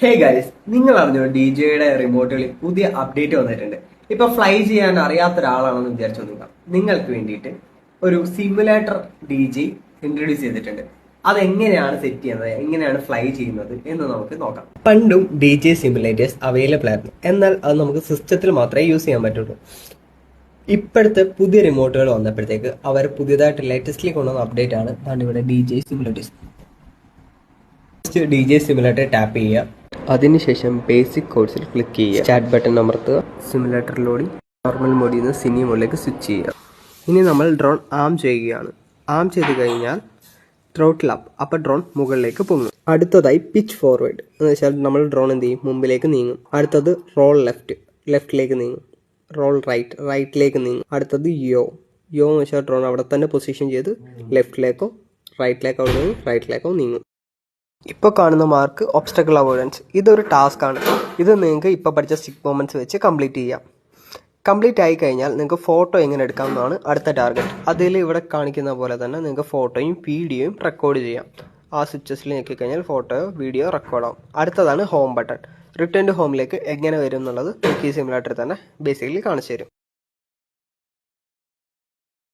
Hey guys, നിങ്ങൾ അറിഞ്ഞോ ഡിജെയുടെ റിമോട്ടുകളിൽ പുതിയ അപ്ഡേറ്റ് വന്നിട്ടുണ്ട്. ഇപ്പൊ ഫ്ലൈ ചെയ്യാൻ അറിയാത്ത ഒരാളാണെന്ന് വിചാരിച്ചു നോക്കാം. നിങ്ങൾക്ക് വേണ്ടിയിട്ട് ഒരു സിമുലേറ്റർ ഡിജെ ഇൻട്രൊഡ്യൂസ് ചെയ്തിട്ടുണ്ട്. അതെങ്ങനെയാണ് സെറ്റ് ചെയ്യുന്നത്, എങ്ങനെയാണ് ഫ്ലൈ ചെയ്യുന്നത് എന്ന് നമുക്ക് നോക്കാം. പണ്ടും ഡിജെ സിമുലേറ്റേഴ്സ് അവൈലബിൾ ആയിരുന്നു, എന്നാൽ അത് നമുക്ക് സിസ്റ്റത്തിൽ മാത്രമേ യൂസ് ചെയ്യാൻ പറ്റുള്ളൂ. ഇപ്പോഴത്തെ പുതിയ റിമോട്ടുകൾ വന്നപ്പോഴത്തേക്ക് അവർ പുതിയതായിട്ട് ലേറ്റസ്റ്റ്ലി കൊണ്ടുവന്ന അപ്ഡേറ്റ് ആണ് ഇവിടെ DJ simulators. DJ simulator tap ചെയ്യുക, അതിനുശേഷം ബേസിക് കോഴ്സിൽ ക്ലിക്ക് ചെയ്യുക, സ്റ്റാർട്ട് ബട്ടൺ അമർത്തുക, സിമുലേറ്റർ ലോഡിംഗ്, നോർമൽ മോഡിൽ നിന്ന് സിനി മോഡിലേക്ക് സ്വിച്ച് ചെയ്യുക. ഇനി നമ്മൾ ഡ്രോൺ ആം ചെയ്യുകയാണ്. ആം ചെയ്ത് കഴിഞ്ഞാൽ ത്രോട്ടിൽ അപ്പ്, അപ്പോൾ ഡ്രോൺ മുകളിലേക്ക് പൊങ്ങും. അടുത്തതായി പിച്ച് ഫോർവേഡ് എന്ന് വെച്ചാൽ നമ്മൾ ഡ്രോൺ എന്ത് ചെയ്യും, മുമ്പിലേക്ക് നീങ്ങും. അടുത്തത് റോൾ ലെഫ്റ്റിലേക്ക് നീങ്ങും. റോൾ റൈറ്റിലേക്ക് നീങ്ങും. അടുത്തത് യോ എന്ന് വെച്ചാൽ ഡ്രോൺ അവിടെ തന്നെ പൊസിഷൻ ചെയ്ത് ലെഫ്റ്റിലേക്കോ റൈറ്റിലേക്കോ നീങ്ങും. ഇപ്പോൾ കാണുന്ന മാർക്ക് ഒബ്സ്റ്റക്കിൾ അവോയ്ഡൻസ്. ഇതൊരു ടാസ്ക് ആണ്. ഇത് നിങ്ങൾക്ക് ഇപ്പോൾ പഠിച്ച സ്റ്റിക്ക് മൊമെന്റ്സ് വെച്ച് കംപ്ലീറ്റ് ചെയ്യാം. കംപ്ലീറ്റ് ആയി കഴിഞ്ഞാൽ നിങ്ങൾക്ക് ഫോട്ടോ എങ്ങനെ എടുക്കാമെന്നാണ് അടുത്ത ടാർഗറ്റ്. അതിൽ ഇവിടെ കാണിക്കുന്ന പോലെ തന്നെ നിങ്ങൾക്ക് ഫോട്ടോയും വീഡിയോയും റെക്കോർഡ് ചെയ്യാം. ആ സ്വിച്ചസിൽ ഞെക്കി കഴിഞ്ഞാൽ ഫോട്ടോയോ വീഡിയോ റെക്കോർഡാവും. അടുത്തതാണ് ഹോം ബട്ടൺ. റിട്ടേൺ ടു ഹോമിലേക്ക് എങ്ങനെ വരും എന്നുള്ളത് ഈ സിമുലേറ്ററിൽ തന്നെ ബേസിക്കലി കാണിച്ചു തരും.